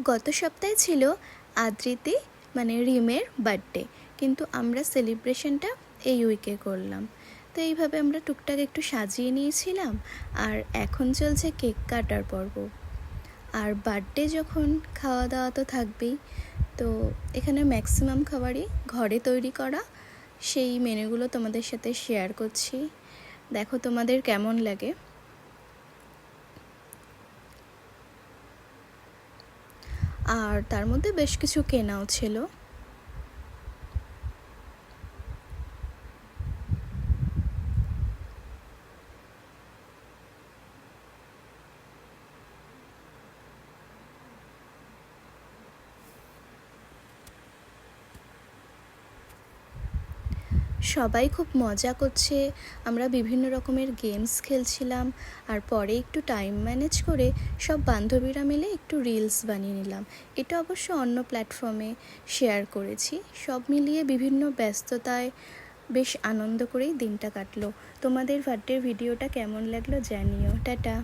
গত সপ্তাহে ছিল আদ্রিতি মানে রিমের বার্থডে, কিন্তু আমরা সেলিব্রেশনটা এই উইকে করলাম। তো এইভাবে আমরা টুকটাক একটু সাজিয়ে নিয়েছিলাম, আর এখন চলছে কেক কাটার পর্ব। আর বার্থডে যখন খাওয়া দাওয়া তো থাকবেই, তো এখানে ম্যাক্সিমাম খাবারই ঘরে তৈরি করা। সেই মেনুগুলো তোমাদের সাথে শেয়ার করছি, দেখো তোমাদের কেমন লাগে। আর তার মধ্যে বেশ কিছু কেনাও ছিল। সবাই খুব মজা করছে, আমরা বিভিন্ন রকমের গেমস খেলছিলাম। আর পরে একটু টাইম ম্যানেজ করে সব বান্ধবীরা মিলে একটু রিলস বানিয়ে নিলাম। এটা অবশ্য অন্য প্ল্যাটফর্মে শেয়ার করেছি। সব মিলিয়ে বিভিন্ন ব্যস্ততায় বেশ আনন্দ করেই দিনটা কাটলো। তোমাদের বার্থডের ভিডিওটা কেমন লাগলো জানিও। টাটা।